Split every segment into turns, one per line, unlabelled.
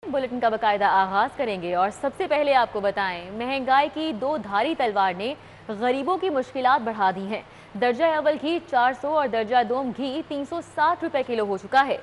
Bulletin का बाकायदा आगाज करेंगे और सबसे पहले आपको बताएं, महंगाई की दो धारी तलवार ने गरीबों की मुश्किलात बढ़ा दी हैं। दर्जा अव्वल घी 400 और दर्जा दोम घी 360 रुपए किलो हो चुका है।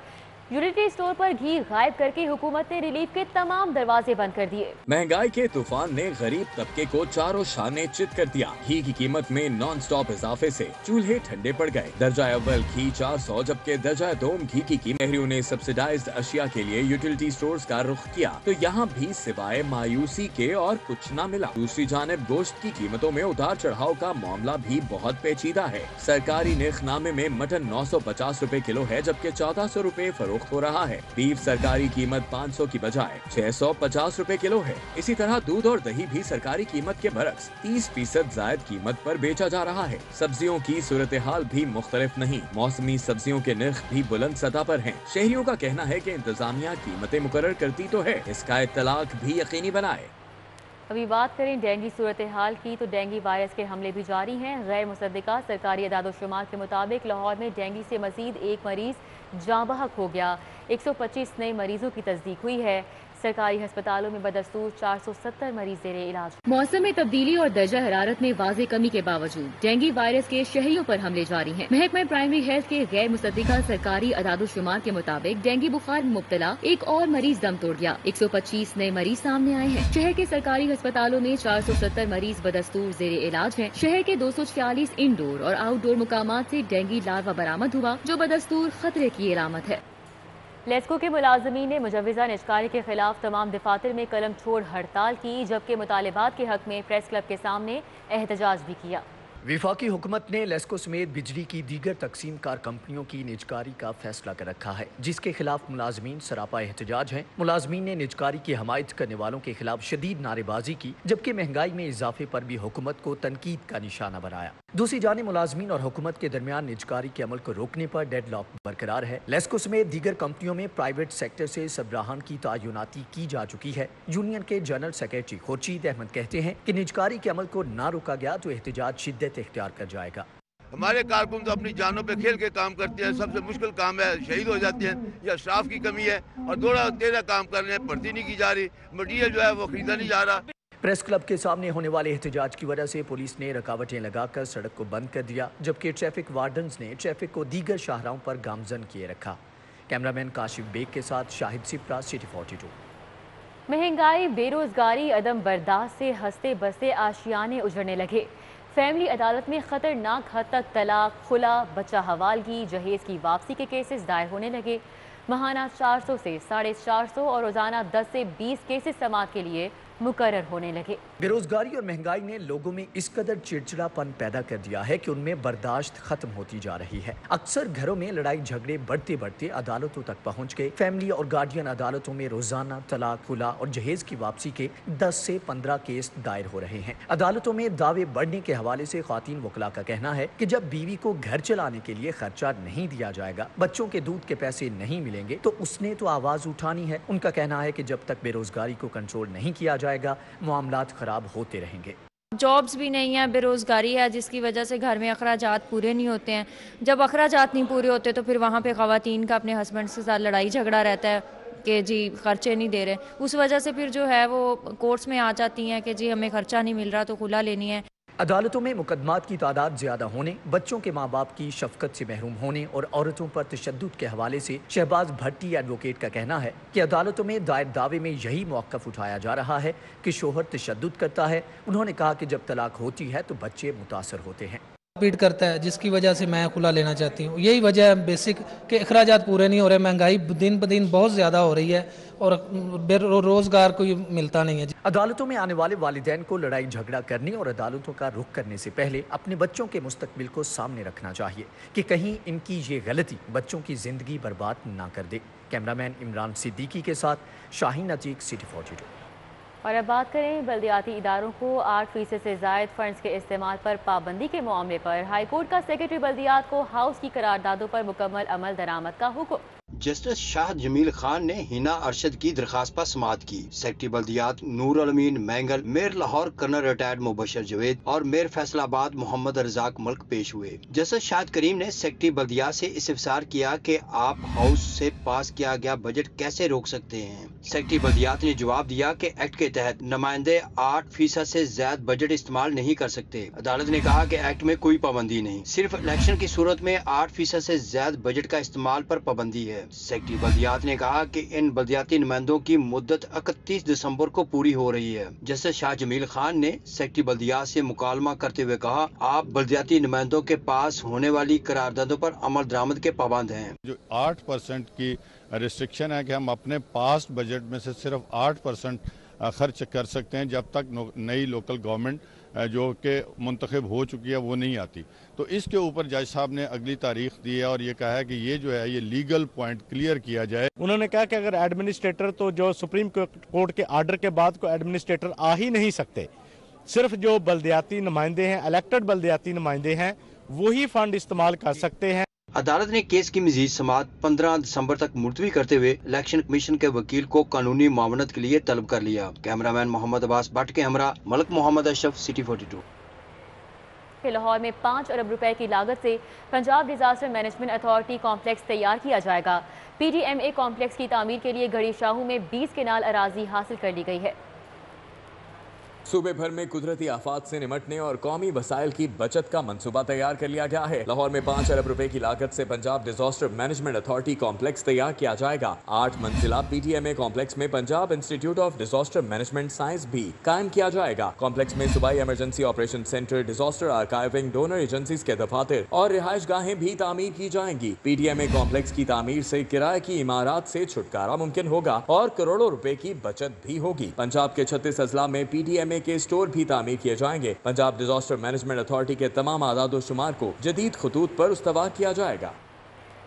यूटिलिटी स्टोर पर घी गायब करके हुकूमत ने रिलीफ के तमाम दरवाजे बंद कर दिए।
महंगाई के तूफान ने गरीब तबके को चारों शाने चित कर दिया। घी की कीमत में नॉन स्टॉप इजाफे से चूल्हे ठंडे पड़ गए। दर्जा अव्वल घी 400 जबकि दर्जा दोम घी की कीमत। शहरियों ने सब्सिडाइज्ड अशिया के लिए यूटिलिटी स्टोर्स का रुख किया तो यहाँ भी सिवाय मायूसी के और कुछ न मिला। दूसरी जानिब गोश्त की कीमतों में उतार चढ़ाव का मामला भी बहुत पेचीदा है। सरकारी निर्खनामे में मटन 950 रुपए किलो है जबकि 1400 रुपए फरोख्त हो रहा है। बीफ सरकारी कीमत 500 की बजाय 650 रुपए किलो है। इसी तरह दूध और दही भी सरकारी कीमत के बरक्स 30% जायद कीमत पर बेचा जा रहा है। सब्जियों की सूरत हाल भी मुख्तलिफ नहीं। मौसमी सब्जियों के नर्ख भी बुलंद सतह पर हैं। शहरियों का कहना है कि इंतजामिया कीमतें मुकर्रर करती तो है, इसका इत्तलाक भी यकीनी बनाए।
अभी बात करें डेंगू सूरत हाल की तो डेंगू वायरस के हमले भी जारी हैं। गैर मुसद्दिका सरकारी अदाद-ओ-शुमार के मुताबिक लाहौर में डेंगू से मजीद एक मरीज जाँ बहक हो गया। 125 नए मरीजों की तस्दीक हुई है। सरकारी अस्पतालों में बदस्तूर 470 मरीज जेरे इलाज। मौसम में तब्दीली और दर्जा हरारत में वाज़ेह कमी के बावजूद डेंगू वायरस के शहरियों पर हमले जारी हैं। महकमा प्राइमरी हेल्थ के गैर मुसद्दिका सरकारी अदाद-ओ-शुमार के मुताबिक डेंगू बुखार में मुब्तला एक और मरीज दम तोड़ गया। 125 नए मरीज सामने आए हैं। शहर के सरकारी अस्पतालों में 470 मरीज बदस्तूर जेरे इलाज हैं। शहर के 246 इंडोर और आउटडोर मुकामात से डेंगू लार्वा बरामद हुआ जो बदस्तूर खतरे की अलामत है। लेस्को के मुलाजमीन ने मुजव्वज़ा निजकारी के खिलाफ तमाम दफातर में कलम छोड़ हड़ताल की, जबकि मुतालिबात के हक में प्रेस क्लब के सामने एहतजाज भी किया।
विफाकी हुकूमत ने लेस्को समेत बिजली की दीगर तकसीम कार कंपनियों की निजकारी का फैसला कर रखा है, जिसके खिलाफ मुलाजमीन सरापा एहतजाज हैं। मुलाजमीन ने निजकारी की हमायत करने वालों के खिलाफ शदीद नारेबाजी की, जबकि महंगाई में इजाफे पर भी हुकूमत को तनकीद का निशाना बनाया। दूसरी जानिब मुलाजमीन और हुकूमत के दरमियान निजकारी के अमल को रोकने पर डेडलॉक बरकरार है। लेस्को समेत दीगर कंपनियों में प्राइवेट सेक्टर से सबराहान की तयनाती की जा चुकी है। यूनियन के जनरल सेक्रेटरी खुर्शीद अहमद कहते हैं कि निजकारी के अमल को ना रोका गया तो एहतजाज शिद्दत इख्तियार कर जाएगा।
हमारे कारकुन तो अपनी जानों पे खेल के काम करते हैं। सबसे मुश्किल काम है, शहीद हो जाते हैं या स्टाफ की कमी है और थोड़ा तेरा काम कर रहे हैं, भर्ती नहीं की जा रही, मटीरियल जो है वो खरीदा नहीं जा रहा।
प्रेस क्लब के सामने होने वाले एहतजाज की वजह से पुलिस ने रुकावटें लगाकर सड़क को बंद कर दिया, जबकि ट्रैफिक वार्डन्स ने ट्रैफिक को दीगर शाहराहों पर गामजन किए रखा। कैमरामैन काशिफ बेग के साथ शाहिद सिप्रा, सिटी 42।
महंगाई, बेरोजगारी, अदम बर्दाश्त से हंसते बसते आशियाने उजड़ने लगे। फैमिली अदालत में खतरनाक हद तक तलाक, खुला, बच्चा हवालगी, जहेज की वापसी के केसेस दायर होने लगे। माहाना 400 से 450 और रोजाना 10 से 20 केसेस समाअत के लिए मुकर्रर होने लगे।
बेरोजगारी और महंगाई ने लोगों में इस कदर चिड़चिड़ापन पैदा कर दिया है कि उनमें बर्दाश्त खत्म होती जा रही है। अक्सर घरों में लड़ाई झगड़े बढ़ते बढ़ते अदालतों तक पहुंच गए। फैमिली और गार्डियन अदालतों में रोजाना तलाक, खुला और जहेज की वापसी के 10 से 15 केस दायर हो रहे हैं। अदालतों में दावे बढ़ने के हवाले से खातिन वकला का कहना है कि जब बीवी को घर चलाने के लिए खर्चा नहीं दिया जाएगा, बच्चों के दूध के पैसे नहीं मिलेंगे तो उसने तो आवाज उठानी है। उनका कहना है कि जब तक बेरोजगारी को कंट्रोल नहीं किया जाएगा, मामलात खराब होते रहेंगे।
जॉब्स भी नहीं है, बेरोज़गारी है, जिसकी वजह से घर में अखराजात पूरे नहीं होते हैं। जब अखराजात नहीं पूरे होते तो फिर वहाँ पे ख़वातीन का अपने हस्बैंड के साथ लड़ाई झगड़ा रहता है कि जी खर्चे नहीं दे रहे। उस वजह से फिर जो है वो कोर्ट्स में आ जाती हैं कि जी हमें खर्चा नहीं मिल रहा तो खुला लेनी है।
अदालतों में मुकदमात की तादाद ज्यादा होने, बच्चों के माँ बाप की शफकत से महरूम होने और औरतों पर तशद्दुद के हवाले से शहबाज भट्टी एडवोकेट का कहना है कि अदालतों में दायर दावे में यही मौक़िफ़ उठाया जा रहा है कि शोहर तशद्दुद करता है। उन्होंने कहा कि जब तलाक होती है तो बच्चे मुतासर होते हैं।
पीट करता है, जिसकी वजह से मैं खुला लेना चाहती हूँ। यही वजह है बेसिक कि अखराजात पूरे नहीं हो रहे, महंगाई दिन ब दिन बहुत ज़्यादा हो रही है और रोज़गार कोई मिलता नहीं है।
अदालतों में आने वाले वालिदैन को लड़ाई झगड़ा करने और अदालतों का रुख करने से पहले अपने बच्चों के मुस्तकबिल को सामने रखना चाहिए कि कहीं इनकी ये गलती बच्चों की ज़िंदगी बर्बाद ना कर दे। कैमरामैन इमरान सिद्दीकी के साथ शाहीन अतीक, सिटी 42।
और अब बात करें बल्दियाती इदारों को 8% से ज़ायद फंड्स के इस्तेमाल पर पाबंदी के मामले पर हाईकोर्ट का सेक्रेटरी बल्दियात को हाउस की करारदादों पर मुकम्मल अमल दरामद का हुक्म।
जस्टिस शाह जमील खान ने हिना अरशद की दरखास्त पर समाअत की। सेक्रेटरी बल्दियात Noor Alamin Mengal, mayor Lahore colonel retired Mubashar Javed और मेयर फैसलाबाद मोहम्मद रजाक मल्क पेश हुए। जस्टिस शाहिद करीम ने सेक्रेटरी बल्दियात से इस्तफसार किया कि आप हाउस से पास किया गया बजट कैसे रोक सकते हैं। सेक्रेटरी बल्दियात ने जवाब दिया कि एक्ट के तहत नुमाइंदे 8% से ज्यादा बजट इस्तेमाल नहीं कर सकते। अदालत ने कहा कि एक्ट में कोई पाबंदी नहीं, सिर्फ इलेक्शन की सूरत में 8% से ज्यादा बजट का इस्तेमाल पर पाबंदी है। सेक्रेटरी बल्दियात ने कहा कि इन बल्दियाती नुमाइंदों की मुद्दत 31 दिसंबर को पूरी हो रही है। जस्टिस शाह जमील खान ने सेक्रेटरी बल्दियात से मुकालमा करते हुए कहा, आप बल्दियाती नुमाइंदों के पास होने वाली करारदादों पर अमल दरामद के पाबंद हैं।
जो 8% की रिस्ट्रिक्शन है कि हम अपने पास्ट बजट में से सिर्फ 8% खर्च कर सकते हैं जब तक नई लोकल गवर्नमेंट जो कि मुंतखब हो चुकी है वो नहीं आती। तो इसके ऊपर जज साहब ने अगली तारीख दी है और ये कहा है कि ये जो है ये लीगल पॉइंट क्लियर किया जाए।
उन्होंने कहा कि अगर एडमिनिस्ट्रेटर, तो जो सुप्रीम कोर्ट के आर्डर के बाद को एडमिनिस्ट्रेटर आ ही नहीं सकते, सिर्फ जो बल्दियाती नुमाइंदे हैं, इलेक्टेड बल्दियाती नुमाइंदे हैं, वही फंड इस्तेमाल कर सकते हैं।
अदालत ने केस की मजीद समाअत 15 दिसंबर तक मुलतवी करते हुए इलेक्शन कमीशन के वकील को कानूनी मामलत के लिए तलब कर लिया। कैमरामैन मोहम्मद अब्बास भट्ट के हमरा मलक मोहम्मद अशरफ, सिटी 42।
लाहौर में 5 अरब रुपए की लागत से Punjab disaster management authority complex तैयार किया जाएगा। PDMA कॉम्प्लेक्स की तामीर के लिए गढ़ी शाहू में 20 केनाल अराजी हासिल कर ली गई है।
सूबे भर में कुदरती आफात से निमटने और कौमी वसाइल की बचत का मंसूबा तैयार कर लिया गया है। लाहौर में 5 अरब रुपए की लागत से Punjab disaster management authority complex तैयार किया जाएगा। 8 मंजिला PDMA कॉम्प्लेक्स में Punjab institute of disaster management science भी कायम किया जाएगा। कॉम्प्लेक्स में सूबाई emergency operation centre, disaster archiving, donor agencies के दफातर और रिहाइश गाहें भी तामीर की जाएंगी। PDMA कॉम्प्लेक्स की तामीर से किराए की इमारत से छुटकारा मुमकिन होगा और करोड़ों रुपए की बचत भी होगी। पंजाब के 36 अजला में PDMA के स्टोर भी तामीर किए जाएंगे। पंजाब डिजास्टर मैनेजमेंट अथॉरिटी के तमाम आदाद शुमार को जदीद खतूत पर उस्तवार किया जाएगा।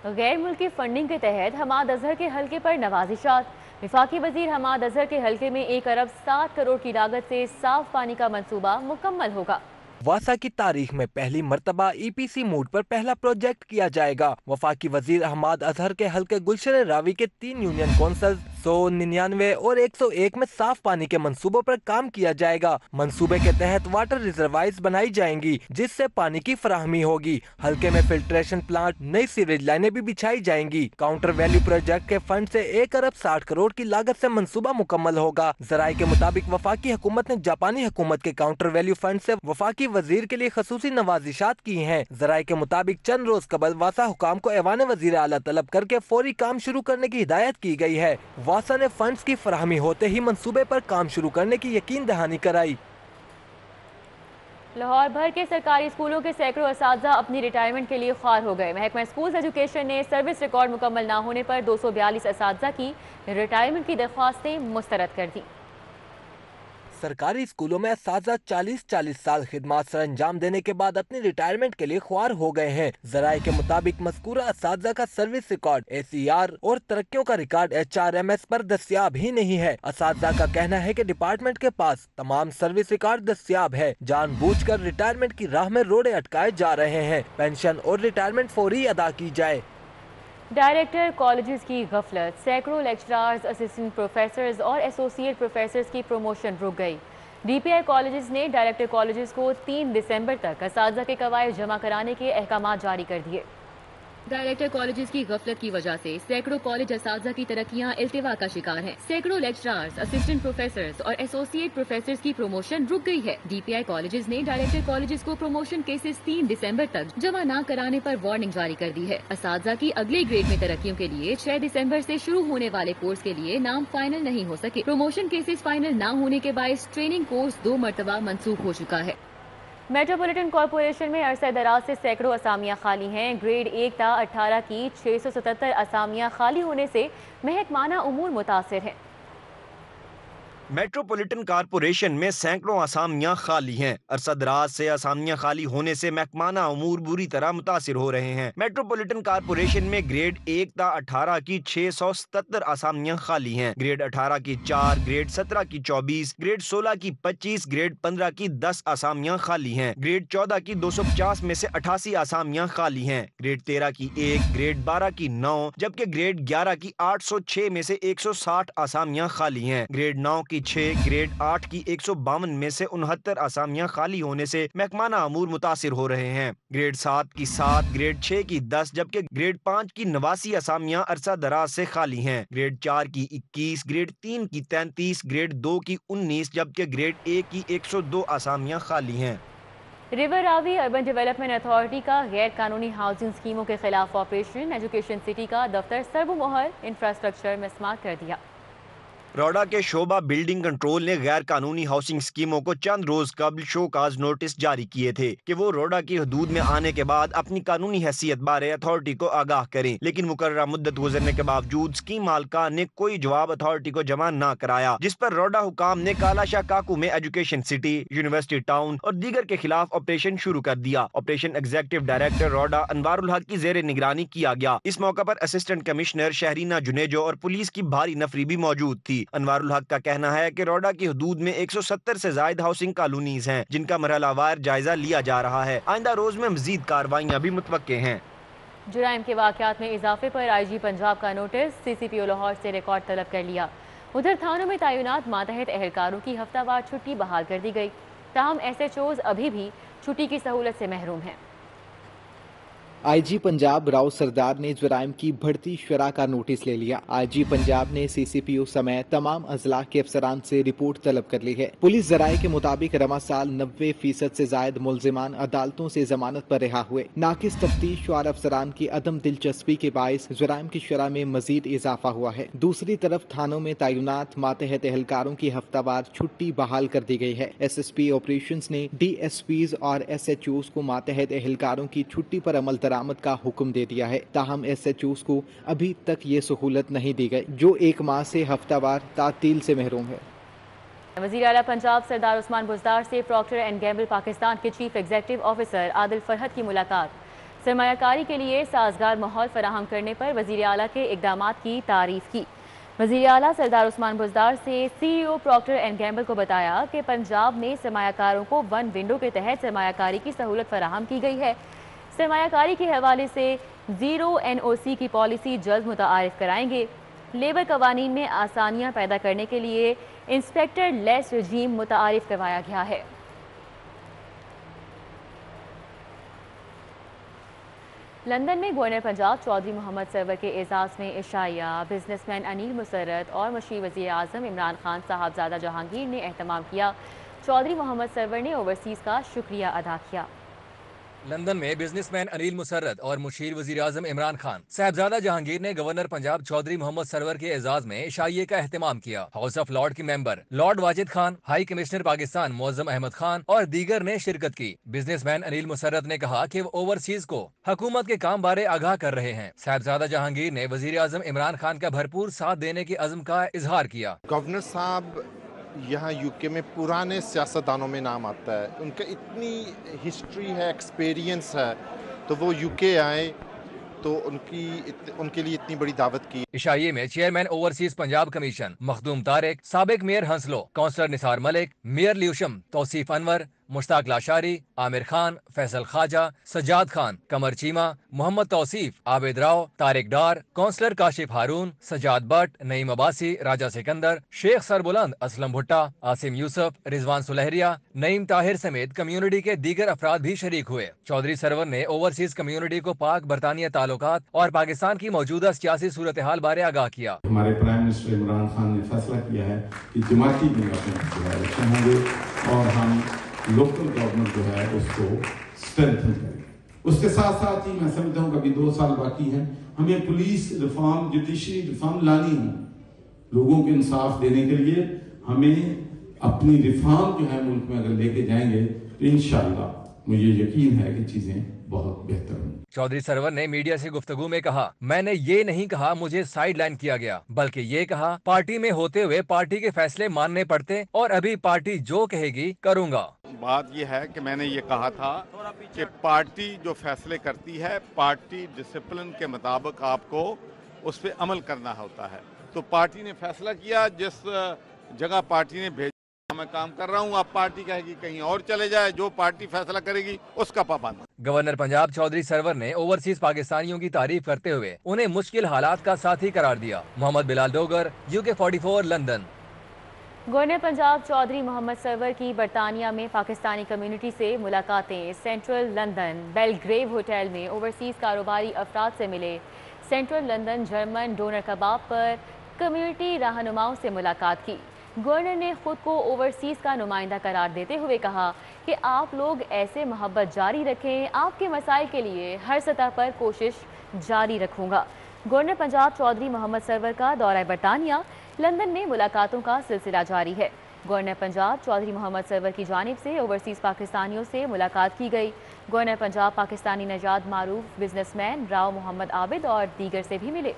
गैर मुल्की फंडिंग के तहत हमाद अजहर के हल्के पर नवाजिशात। विफाकी वजीर हमाद अजहर के हल्के में 1 अरब 60 करोड़ की लागत से साफ पानी का मंसूबा मुकम्मल होगा।
वासा की तारीख में पहली मर्तबा EPC मोड पर पहला प्रोजेक्ट किया जाएगा। वफाकी वजीर हमाद अजहर के हल्के गुलशन रावी के 3 यूनियन कौंसल 199 और 101 में साफ पानी के मंसूबों पर काम किया जाएगा। मंसूबे के तहत वाटर रिजर्वायर्स बनाई जाएंगी जिससे पानी की फराहमी होगी। हल्के में फिल्ट्रेशन प्लांट, नई सीवरेज लाइनें भी बिछाई जाएंगी। काउंटर वैल्यू प्रोजेक्ट के फंड से 1 अरब 60 करोड़ की लागत से मंसूबा मुकम्मल होगा। जराये के मुताबिक वफाकी हुकूमत ने जापानी हुकूमत के काउंटर वैल्यू फंड से वफाकी वजीर के लिए खसूसी नवाजिशात की हैं। जराये के मुताबिक चंद रोज कबल वासा हुकाम को ऐवान वजीर आला तलब करके फौरी काम शुरू करने की हिदायत की गई है। वासा ने फंड्स की फराहमी होते ही मंसूबे पर काम शुरू करने की यकीन दहानी कराई।
लाहौर भर के सरकारी स्कूलों के सैकड़ों असातिज़ा अपनी रिटायरमेंट के लिए ख्वार हो गए। महकमा स्कूल एजुकेशन ने सर्विस रिकॉर्ड मुकम्मल न होने पर 242 असातिज़ा की रिटायरमेंट की दरख्वास्तें मुस्तरद कर दी।
सरकारी स्कूलों में असातिज़ा 40-40 साल खिदमत सर अंजाम देने के बाद अपनी रिटायरमेंट के लिए ख्वार हो गए हैं। जराये के मुताबिक मज़कूरा असातिज़ा का सर्विस रिकॉर्ड, ACR और तरक्कियों का रिकॉर्ड HRMS पर दस्तियाब ही नहीं है। असातिज़ा का कहना है कि डिपार्टमेंट के पास तमाम सर्विस रिकॉर्ड दस्तियाब है। जानबूझकर रिटायरमेंट की राह में रोड़े अटकाए जा रहे हैं। पेंशन और रिटायरमेंट फौरी अदा की जाए।
डायरेक्टर कॉलेजेस की गफलत, सैकड़ों लेक्चरर्स, असिस्टेंट प्रोफेसर्स और एसोसिएट प्रोफेसर्स की प्रमोशन रुक गई। DPI कॉलेजेस ने डायरेक्टर कॉलेजेस को 3 दिसंबर तक असातिज़ा के कवायद जमा कराने के अहकाम जारी कर दिए। डायरेक्टर कॉलेजेस की गफलत की वजह से सैकड़ों कॉलेज असातिज़ा की तरक्कियां इल्तिवा का शिकार हैं। सैकड़ों लेक्चरर्स, असिस्टेंट प्रोफेसर्स और एसोसिएट प्रोफेसर्स की प्रमोशन रुक गई है। DPI कॉलेजेस ने डायरेक्टर कॉलेजेस को प्रमोशन केसेस 3 दिसंबर तक जमा न कराने पर वार्निंग जारी कर दी है। असातिज़ा की अगले ग्रेड में तरक्कियों के लिए 6 दिसंबर से शुरू होने वाले कोर्स के लिए नाम फाइनल नहीं हो सके। प्रमोशन केसेस फाइनल न होने के बायस ट्रेनिंग कोर्स 2 मरतबा मनसूख हो चुका है। मेट्रोपॉलिटन कॉरपोरेशन में अरसा दराज से सैकड़ों असामियां खाली हैं। ग्रेड 1 ता 18 की 677 असामियां खाली होने से महकमाना उमूर मुतासिर हैं।
मेट्रोपॉलिटन कॉरपोरेशन में सैकड़ों असामियां खाली हैं। अरसदराज से असामियां खाली होने से महकमाना उमूर बुरी तरह मुतासिर हो रहे हैं। मेट्रोपॉलिटन कॉरपोरेशन में ग्रेड 1 ता 18 की 677 असामियां खाली हैं। ग्रेड 18 की 4, ग्रेड 17 की 24, ग्रेड 16 की 25, ग्रेड 15 की 10 असामियां खाली हैं। ग्रेड 14 की 250 में से 88 असामियां खाली हैं। ग्रेड 13 की 1, ग्रेड 12 की 9, जबकि ग्रेड 11 की 806 में से 160 असामियां खाली हैं। ग्रेड 9 की की 6, ग्रेड 8 की 152 में से 69 आसामियां खाली होने से महकमाना अमूर मुतासिर हो रहे हैं। ग्रेड 7 की 7, ग्रेड 6 की 10 जबकि ग्रेड 5 की 89 आसामियां अरसा दराज से खाली हैं। ग्रेड 4 की 21, ग्रेड 3 की 33, ग्रेड 2 की 19 जबकि ग्रेड 1 की 102 आसामियां खाली हैं।
River Ravi urban development authority का गैर कानूनी हाउसिंग स्कीमों के खिलाफ ऑपरेशन, एजुकेशन सिटी का दफ्तर सर्वमोहर, इंफ्रास्ट्रक्चर मस्मार कर दिया।
रोड़ा के शोबा बिल्डिंग कंट्रोल ने गैर कानूनी हाउसिंग स्कीमों को चंद रोज कबल शोकाज नोटिस जारी किए थे कि वो रोड़ा की हदूद में आने के बाद अपनी कानूनी हैसियत बारे अथॉरिटी को आगाह करें, लेकिन मुकर्ररा मुद्दत गुजरने के बावजूद स्कीम मालकान ने कोई जवाब अथॉरिटी को जमा न कराया, जिस पर रोड़ा हुकाम ने कालाशाह काकू में एजुकेशन सिटी, यूनिवर्सिटी टाउन और दीगर के खिलाफ ऑपरेशन शुरू कर दिया। ऑपरेशन एग्जीक्यूटिव डायरेक्टर रोड़ा अनवारुल हक की जेर निगरानी किया गया। इस मौके पर असिस्टेंट कमिश्नर शहरीना जुनेजो और पुलिस की भारी नफरी भी मौजूद थी। अनवारुल हक का कहना है कि रोड़ा की हदूद में 170 से ज्यादा हाउसिंग कॉलोनीज हैं, जिनका मरहलावार जायजा लिया जा रहा है। आइंदा रोज में मजीद कार्रवाइयां भी मुतवक्के हैं।
जुराइम के वाकयात में इजाफे पर IG पंजाब का नोटिस, CCPO लाहौर से रिकॉर्ड तलब कर लिया। उधर थानों में तैनात मातहत एहलकारों की हफ्तावार छुट्टी बहाल कर दी गई, ताहम SHOs अभी भी छुट्टी की सहूलत से महरूम हैं।
IG पंजाब राव सरदार ने जुराइम की बढ़ती शरह का नोटिस ले लिया। IG पंजाब ने CCPO समेत तमाम अजला के अफसरान से रिपोर्ट तलब कर ली है। पुलिस जराये के मुताबिक रवा साल 90% से जायद मुलजिमान अदालतों से जमानत पर रिहा हुए। नाकिस तफ्तीश और अफसरान की अदम दिलचस्पी के बायस जुराइम की शरह में मजीद इजाफा हुआ है। दूसरी तरफ थानों में तैनात मातहत एहलकारों की हफ्तावार छुट्टी बहाल कर दी गई है। SSP ऑपरेशंस ने DSPs और SHOs को मातहत एहलकारों की छुट्टी पर अमल दरामद का हुक्म दे दिया है, ताहम SHOs को अभी तक ये सहूलत नहीं दी गई, जो 1 माह से हफ्तावार तातील से महरूम है।
वज़ीर आला पंजाब सरदार उस्मान बुज़दार से प्रॉक्टर एंड गैम्बल पाकिस्तान के chief executive officer Adil Farhat की मुलाकात। सरमायाकारी के लिए साजगार माहौल फराहम करने पर वज़ीर आला के इक़दामात की तारीफ की। वज़ीर आला सरदार उस्मान बुज़दार से CEO प्रॉक्टर एंड गैम्बल को बताया कि पंजाब में सरमायाकारों को वन विंडो के तहत सरमायाकारी की सहूलत फराहम की गई है। सरमायाकारी के हवाले से 0 NOC की पॉलिसी जल्द मुतारिफ कराएंगे। लेबर कवानीन में आसानियां पैदा करने के लिए इंस्पेक्टर लेस रजीम मुतारिफ करवाया गया है। लंदन में गवर्नर पंजाब चौधरी मोहम्मद सरवर के एजाज़ में इशाइया, बिजनेसमैन अनिल मुसर्रत और मशीर वज़ीर आज़म इमरान खान साहबजादा जहांगीर ने एहतमाम किया। चौधरी मोहम्मद सरवर ने ओवरसीज़ का शुक्रिया अदा किया।
लंदन में बिजनेसमैन अनिल मुसर्रत और मुशीर वजीर आजम इमरान खान साहबजादा जहांगीर ने गवर्नर पंजाब चौधरी मोहम्मद सरवर के एजाज में इशाइये का एहतमाम किया। हाउस ऑफ लॉर्ड के member Lord Wajid Khan, High Commissioner Pakistan Muazzam Ahmad Khan और दीगर ने शिरकत की। बिजनेसमैन अनिल मुसर्रत ने कहा कि वो ओवरसीज को हुकूमत के काम बारे आगाह कर रहे हैं। साहबजादा जहांगीर ने वजीर आजम इमरान खान का भरपूर साथ देने के अज़्म का इजहार किया।
गवर्नर साहब यहाँ UK में पुराने सियासतदानों में नाम आता है, उनका इतनी हिस्ट्री है, एक्सपीरियंस है, तो वो UK आए तो उनके लिए इतनी बड़ी दावत की।
इशाइये में chairman overseas Punjab commission Makhdoom Tariq, साबिक mayor Hounslow, councillor Nisar Malik, mayor Lewisham, Tauseef Anwar, Mushtaq Lashari, Aamir Khan, Faisal Khawaja, Sajjad Khan, Qamar Cheema, Mohammad Tauseef, Abid Rao, Tariq Dar, councillor Kashif Haroon, Sajjad Bhatt, Naeem Abbasi, Raja Sikandar, Sheikh Sarbuland, Aslam Bhutta, Asim Yusuf, Rizwan Sulehria, Naeem Tahir समेत कम्युनिटी के दीगर अफराद भी शरीक हुए। चौधरी सरवर ने ओवरसीज कम्युनिटी को पाक बरतानिया ताल्लुकात और पाकिस्तान की मौजूदा सियासी सूरत हाल बारे आगाह किया।
हमारे प्राइम मिनिस्टर इमरान खान ने फैसला किया है कि जमाती इलेक्शन होंगे और हम लोकल गवर्नमेंट जो है उसको स्ट्रेंथन करें। उसके साथ साथ ही मैं समझता हूँ कि अभी 2 साल बाकी हैं, हमें पुलिस रिफॉर्म, जुडिशरी रिफॉर्म लानी है। लोगों को इंसाफ देने के लिए हमें अपनी रिफॉर्म जो है मुल्क में अगर लेके जाएंगे तो इंशाअल्लाह मुझे यकीन है कि चीजें बहुत बेहतर होंगी।
चौधरी सरवर ने मीडिया से गुफ्तगू में कहा, मैंने ये नहीं कहा मुझे साइड लाइन किया गया, बल्कि ये कहा पार्टी में होते हुए पार्टी के फैसले मानने पड़ते और अभी पार्टी जो कहेगी करूंगा।
बात ये है कि मैंने ये कहा था कि पार्टी जो फैसले करती है, पार्टी डिसिप्लिन के मुताबिक आपको उस पर अमल करना होता है। तो पार्टी ने फैसला किया, जिस जगह पार्टी ने भेजा मैं काम कर रहा हूँ, अब पार्टी कहेगी कहीं और चले जाए, जो पार्टी फैसला करेगी उसका पाबंद।
गवर्नर पंजाब चौधरी सरवर ने ओवरसीज पाकिस्तानियों की तारीफ करते हुए उन्हें मुश्किल हालात का साथी करार दिया। Mohammad Bilal Dogar, UK 44 London.
Governor Punjab Chaudhry Mohammad Sarwar की बरतानिया में पाकिस्तानी कम्युनिटी से मुलाकातें। सेंट्रल लंदन बेलग्रेव होटल में ओवरसीज़ कारोबारी अफराद से मिले। Central London German doner kebab पर कम्युनिटी रहनुमाओं से मुलाकात की। गवर्नर ने खुद को ओवरसीज़ का नुमाइंदा करार देते हुए कहा कि आप लोग ऐसे मोहब्बत जारी रखें, आपके मसाइल के लिए हर सतह पर कोशिश जारी रखूँगा। गवर्नर पंजाब चौधरी मोहम्मद सरवर का दौरा बरतानिया लंदन में मुलाकातों का सिलसिला जारी है। गवर्नर पंजाब चौधरी मोहम्मद सरवर की जानिब से ओवरसीज़ पाकिस्तानियों से मुलाकात की गई। गवर्नर पंजाब पाकिस्तानी नजाद मारूफ बिजनेसमैन राव मोहम्मद आबिद और दीगर से भी मिले।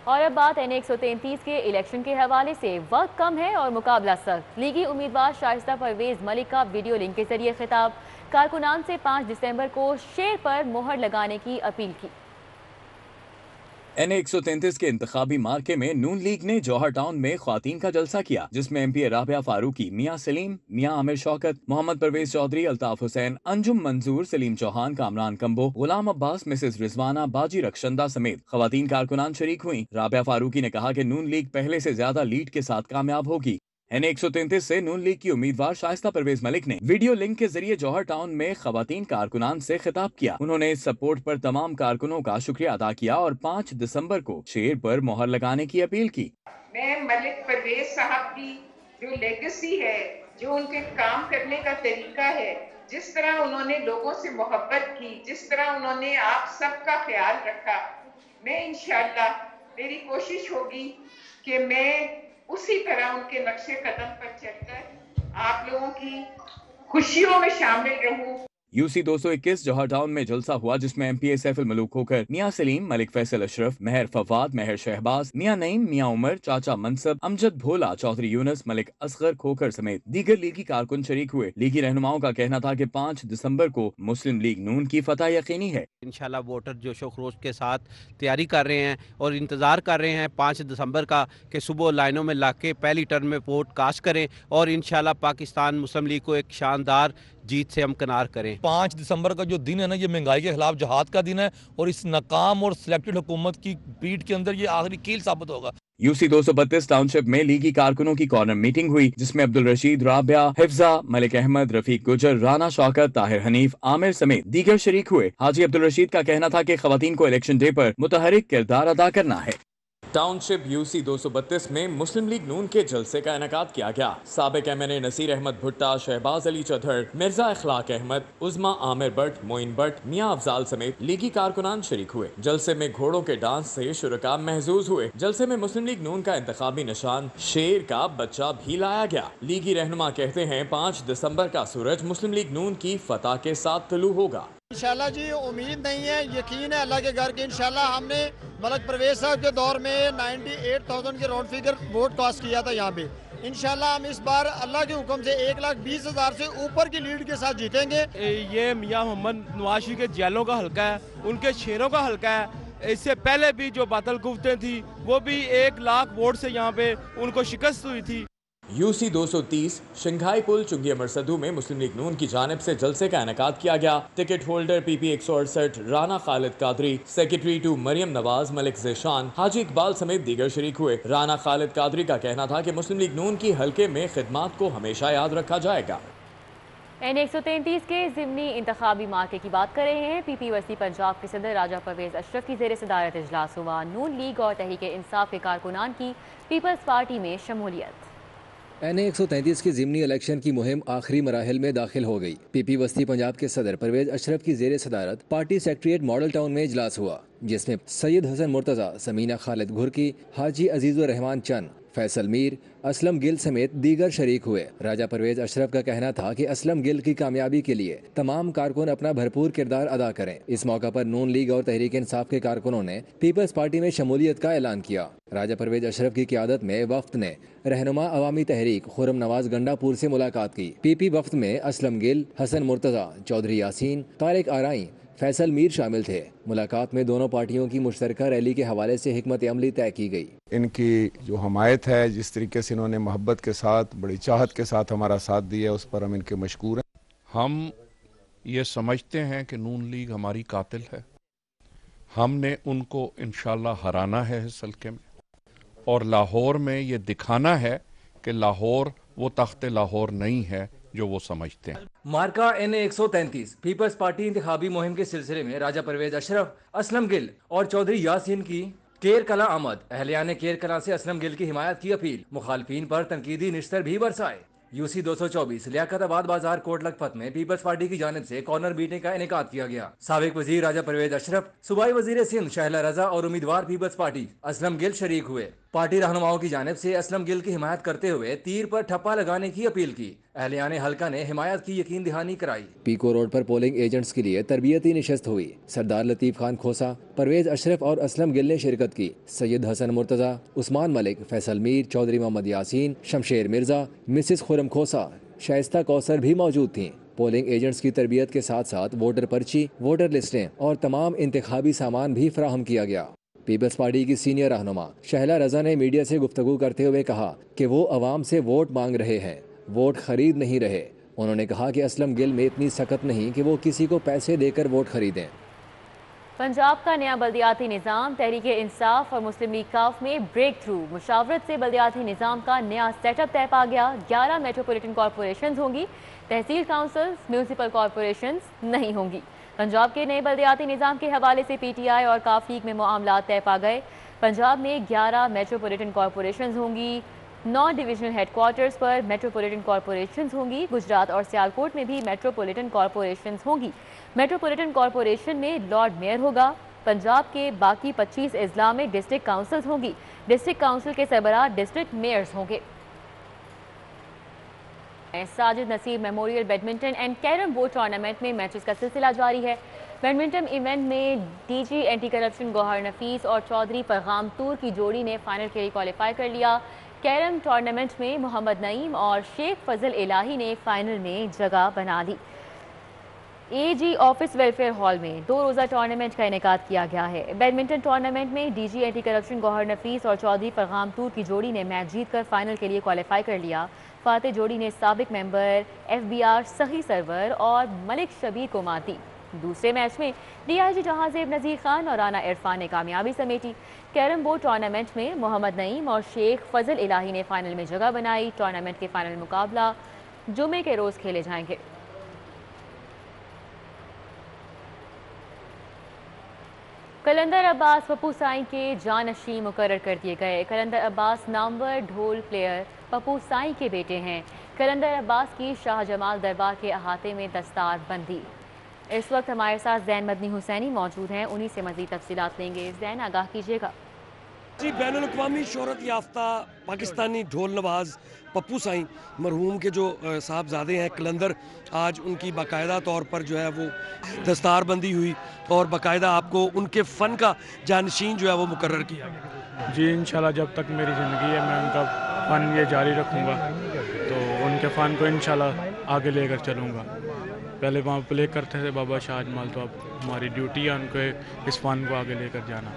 और अब बात NA 133 के इलेक्शन के हवाले से। वक्त कम है और मुकाबला सख्त। लीगी उम्मीदवार शाइस्ता परवेज मलिक का वीडियो लिंक के जरिए खिताब। कारकुनान से 5 दिसंबर को शेर पर मोहर लगाने की अपील की।
NA 133 के इंतखाबी मार्के में नून लीग ने जौहर टाउन में ख्वातीन का जलसा किया, जिसमें MP राबिया फारूकी, मियां सलीम, मियां आमिर शौकत, मोहम्मद परवेज चौधरी, अल्ताफ हुसैन, अंजुम मंजूर, सलीम चौहान, कामरान कंबो, गुलाम अब्बास, मिसेस रिजवाना, बाजी रखशंदा समेत ख्वातीन कारकुनान शरीक हुई। राबिया फारूकी ने कहा कि नून लीग पहले से ज्यादा लीड के साथ कामयाब होगी। NA 133 से नून लीग की उम्मीदवार शाइस्ता परवेज मलिक ने वीडियो लिंक के जरिए जौहर टाउन में खवातीन कारकुनान से खिताब किया। उन्होंने इस सपोर्ट पर तमाम कारकुनों का शुक्रिया अदा किया और 5 दिसंबर को शेर पर मोहर लगाने की अपील की।
मैं मलिक परवेज साहब की जो लेगेसी है, जो उनके काम करने का तरीका है, जिस तरह उन्होंने लोगों से मोहब्बत की, जिस तरह उन्होंने आप सबका ख्याल रखा, मैं इंशाअल्लाह मेरी कोशिश होगी कि मैं उसी तरह उनके नक्शे कदम पर चलकर आप लोगों की खुशियों में शामिल रहूं।
UC 221 जौहर टाउन में जलसा हुआ, जिसमें MP सैफुल मलूक होकर मियां सलीम, मलिक फैसल अशरफ, महर फवाद, महर शहबाज, मियां नईम, मियां उमर, चाचा मनसब, अमजद भोला, चौधरी यूनस, मलिक असगर खोकर समेत दीगर लीगी कारकुन शरीक हुए। लीगी रहनुमाओं का कहना था कि 5 दिसंबर को मुस्लिम लीग नून की फतह यकीनी है।
इंशाल्लाह वोटर जोशो खरोश के साथ तैयारी कर रहे हैं और इंतज़ार कर रहे हैं 5 दिसंबर का कि सुबह लाइनों में ला के पहली टर्न में वोट कास्ट करें और इंशाल्लाह पाकिस्तान मुस्लिम लीग को एक शानदार जीत से हम किनार करें।
5 दिसंबर का जो दिन है ना, ये महंगाई के खिलाफ जहाद का दिन है और इस नाकाम और सिलेक्टेड हुकूमत की पीठ के अंदर ये आखिरी कील साबित होगा।
UC 232 टाउनशिप में लीगी कारकुनों की कॉर्नर मीटिंग हुई, जिसमें अब्दुल रशीद, राबिया, हिफ्जा, मलिक अहमद, रफीक गुजर, राना शौकत, ताहिर हनीफ, आमिर समेत दीगर शरीक हुए। हाजी अब्दुल रशीद का कहना था कि खवातीन को इलेक्शन डे पर मुतहरिक किरदार अदा करना है। टाउनशिप UC 232 में मुस्लिम लीग नून के जलसे का इनेकाद किया गया। साबिक MNA नसीर अहमद भुट्टा, शहबाज अली चौधर, मिर्जा अखलाक अहमद, उज़मा आमिर भट्ट, मोइन भट्ट, मियां अफजाल समेत लीगी कारकुनान शरीक हुए। जलसे में घोड़ों के डांस से शुरका महजूज हुए। जलसे में मुस्लिम लीग नून का इंतखाबी निशान शेर का बच्चा भी लाया गया। लीगी रहनुमा कहते हैं 5 दिसंबर का सूरज मुस्लिम लीग नून की फतह के साथ तुलू होगा।
इंशाल्लाह जी, उम्मीद नहीं है, यकीन है अल्लाह के घर के। इंशाल्लाह हमने मलिक परवेज साहब के दौर में 98,000 के राउंड फिगर वोट कास्ट किया था यहाँ पे। इंशाल्लाह हम इस बार अल्लाह के हुक्म से 1,20,000 से ऊपर की लीड के साथ जीतेंगे।
ये मियां मोहम्मद नवाज के जेलों का हल्का है, उनके शेरों का हल्का है। इससे पहले भी जो बातल कुफ्तें थी वो भी 1 लाख वोट से यहाँ पे उनको शिकस्त हुई थी।
UC 230 शंघाई पुल चुंगी अमरसदू में मुस्लिम लीग नून की जानिब से जलसे का इनेकाद किया गया। Ticket holder PP 168 Rana Khalid Qadri, secretary to Maryam Nawaz, Malik Zeeshan, Haji Iqbal समेत दीगर शरीक हुए। राना खालिद कादरी का कहना था कि मुस्लिम लीग नून की हल्के में खिदमात को हमेशा याद रखा जाएगा।
NA 133 के ज़िमनी इंतखाबी मार्के की बात कर रहे हैं। PP वसी पंजाब के सदर राजा परवेज अशरफ की ज़ेर सदारत इजलास हुआ। नून लीग और तहरीक इंसाफ के कारकुनान की पीपल्स पार्टी में शमूलियत।
NA 133 की ज़िमनी इलेक्शन की मुहिम आखिरी मराहिल में दाखिल हो गई। PP वस्ती पंजाब के सदर परवेज अशरफ की ज़ेर सदारत पार्टी सेक्रेटरीट मॉडल टाउन में इजलास हुआ, जिसमें सैयद हसन मुर्तज़ा, समीना खालिद घुरकी, हाजी अजीज़ुर रहमान चंद, फैसल मीर, असलम गिल समेत दीगर शरीक हुए। राजा परवेज अशरफ का कहना था कि असलम गिल की कामयाबी के लिए तमाम कारकुन अपना भरपूर किरदार अदा करें। इस मौका पर नून लीग और तहरीक इंसाफ के कारकुनों ने पीपल्स पार्टी में शमूलियत का ऐलान किया। राजा परवेज अशरफ की क़ियादत में वफ्द ने रहनुमा अवामी तहरीक खुर्रम नवाज गंडापुर से मुलाकात की। PP वफ्द में असलम गिल, हसन मुर्तज़ा, चौधरी यासीन, तारिक आराई, फैसल मीर शामिल थे। मुलाकात में दोनों पार्टियों की मुश्तरका रैली के हवाले से हिकमत अमली तय की गई।
इनकी जो हमायत है, जिस तरीके से इन्होंने मोहब्बत के साथ, बड़ी चाहत के साथ हमारा साथ दिया, उस पर हम इनके मशकूर हैं।
हम ये समझते हैं कि नून लीग हमारी कातिल है। हमने उनको इंशाल्लाह हराना है इस हल्के में और लाहौर में ये दिखाना है कि लाहौर वो तख्त लाहौर नहीं है जो वो समझते हैं।
मार्का NA 133 पीपल्स पार्टी इंतखाबी मुहिम के सिलसिले में राजा परवेज अशरफ, असलम गिल और चौधरी यासीन की केर कला आमद। अहलियान केर कला से असलम गिल की हिमायत की अपील। मुखालफीन पर तनकीदी निश्तर भी बरसाए। UC 224 लियाकताबाद बाजार कोट लखपत में पीपल्स पार्टी की जानिब से कॉर्नर मीटिंग का इनेकाद किया गया। साबिक वजीर राजा परवेज अशरफ, सूबाई वजीर सिंध शहला रजा और उम्मीदवार पीपल्स पार्टी असलम गिल शरीक हुए। पार्टी रहनुमाओं की जानिब से असलम गिल की हिमायत करते हुए तीर पर ठप्पा लगाने की अपील की। अहलियान हल्का ने हिमायत की यकीन दहानी कराई।
पीको रोड पर पोलिंग एजेंट्स के लिए तरबियती निशस्त हुई। सरदार लतीफ खान खोसा, परवेज अशरफ और असलम गिल ने शिरकत की। सैयद हसन मुर्तजा, उस्मान मलिक, फैसल मीर, चौधरी मोहम्मद यासीन, शमशेर मिर्जा, मिसिस खुरम खोसा, शाइस्ता कौसर भी मौजूद थीं। पोलिंग एजेंट्स की तरबियत के साथ साथ वोटर पर्ची, वोटर लिस्टें और तमाम इंतखाबी सामान भी फराहम किया गया। पीपल्स पार्टी की सीनियर रहनुमा शहला रजा ने मीडिया से गुफ्तगू करते हुए कहा कि वो अवाम से वोट मांग रहे हैं, वोट खरीद नहीं रहे। उन्होंने कहा कि असलम गिल में इतनी सख्त नहीं कि वो किसी को पैसे देकर वोट खरीदें।
पंजाब का नया बल्दियाती निज़ाम, तहरीक इंसाफ और मुस्लिम लीग काफ में ब्रेक थ्रू। मुशावरत से बल्दियाती निज़ाम का नया सेटअप तय पा गया। 11 मेट्रोपॉलिटन कॉरपोरेशंस होंगी, तहसील काउंसिल्स, म्यूनसिपल कॉरपोरेशंस नहीं होंगी। पंजाब के नए बल्दियाती निज़ाम के हवाले से PTI और काफ लीग में मामलात तय पा गए। पंजाब में 11 मेट्रोपॉलिटन कॉरपोरेशंस होंगी, 9 डिविजनल हेडक्वार्टर्स पर मेट्रोपॉलिटन कॉरपोरेशंस होंगी। गुजरात और सियालकोट में भी मेट्रोपॉलिटन कॉरपोरेशंस होंगी। मेट्रोपॉलिटन कॉरपोरेशन में लॉर्ड मेयर होगा। पंजाब के बाकी 25 अजला में डिस्ट्रिक्ट काउंसिल्स होंगी। डिस्ट्रिक्ट काउंसिल के सरबराह डिस्ट्रिक्ट मेयर्स होंगे। Sajid Naseer memorial badminton and carrom board tournament में मैचेस का सिलसिला जारी है। बैडमिंटन इवेंट में DG anti corruption Gauhar Nafees और चौधरी पैगाम तूर की जोड़ी ने फाइनल के लिए क्वालिफाई कर लिया। कैरम टूर्नामेंट में मोहम्मद नईम और शेख फजल इलाही ने फाइनल में जगह बना ली। AG ऑफिस वेलफेयर हॉल में 2 रोज़ा टूर्नामेंट का इनेकाद किया गया है। बैडमिंटन टूर्नामेंट में DG anti corruption Gauhar Nafees और चौधरी पैगाम तूर की जोड़ी ने मैच जीतकर फाइनल के लिए क्वालिफाई कर लिया। फातेह जोड़ी ने साबिक मेंबर FBR सही सरवर और मलिक शबीर को मात दी। दूसरे मैच में DIG जहांजेब नज़ीर खान और राना इरफान ने कामयाबी समेटी। कैरम बोर्ड टूर्नामेंट में मोहम्मद नईम और शेख फजल इलाही ने फाइनल में जगह बनाई। टूर्नामेंट के फाइनल मुकाबला जुमे के रोज़ खेले जाएंगे। कलंदर अब्बास पप्पू साईं के जानशीं मुकर्रर कर दिए गए। कलंदर अब्बास नामवर ढोल प्लेयर पप्पू साईं के बेटे हैं। कलंदर अब्बास की शाह जमाल दरबार के अहाते में दस्तार बंदी। इस वक्त हमारे साथ जैन मदनी हुसैनी मौजूद हैं, उन्हीं से मज़ीद तफसीलात लेंगे। जैन, आगाह कीजिएगा।
जी, बैनुल-अक़वामी शोहरत याफ्ता पाकिस्तानी ढोल नवाज पप्पू साईं मरहूम के जो साहबजादे हैं कलंदर, आज उनकी बाकायदा तौर पर जो है वो दस्तारबंदी हुई और बाकायदा आपको उनके फ़न का जानशीन जो है वो मुकर्रर किया गया।
जी, इंशाल्लाह जब तक मेरी ज़िंदगी है मैं उनका फ़न ये जारी रखूँगा, तो उनके फ़न को इंशाल्लाह आगे लेकर चलूँगा। पहले वहाँ प्ले करते थे बाबा शाह जमाल, तो अब हमारी ड्यूटी है उनके इस फ़न को आगे लेकर जाना।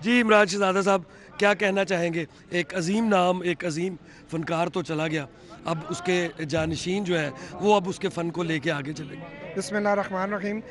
जी, इमरान शहजादा साहब क्या कहना चाहेंगे? एक अजीम नाम, एक अजीम फ़नकार तो चला गया, अब उसके जानशीन जो है वो अब उसके फ़न को लेके आगे चलेंगे।
बिस्मिल्लाहिर्रहमानिर्रहीम।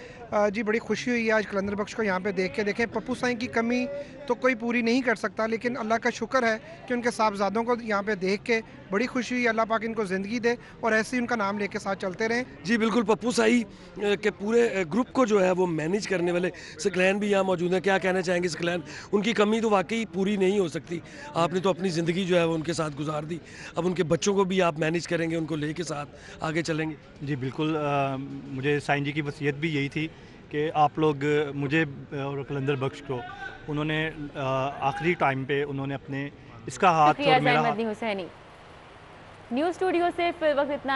जी, बड़ी खुशी हुई आज कलंदर बख्श को यहाँ पे देख के। देखें, पप्पू साईं की कमी तो कोई पूरी नहीं कर सकता, लेकिन अल्लाह का शुक्र है कि उनके साहबजादों को यहाँ पे देख के बड़ी खुशी हुई। अल्लाह पाक इनको ज़िंदगी दे और ऐसे ही उनका नाम लेके साथ चलते रहें।
जी बिल्कुल, पप्पू साईं के पूरे ग्रुप को जो है वो मैनेज करने वाले सकलैन भी यहाँ मौजूद हैं। क्या कहना चाहेंगे सकलैन? उनकी कमी तो वाकई पूरी नहीं हो सकती, आपने तो अपनी ज़िंदगी जो है वो उनके साथ गुजार दी, अब उनके बच्चों को भी आप मैनेज करेंगे, उनको लेके साथ आगे चलेंगे।
जी बिल्कुल, मुझे साईं जी की वसीयत भी यही थी कि आप लोग मुझे और कलंदर बख्श को उन्होंने आखिरी टाइम पे उन्होंने अपने इसका हाथ और मेरा हाथ।
न्यूज़ स्टूडियो से फिर वक्त इतना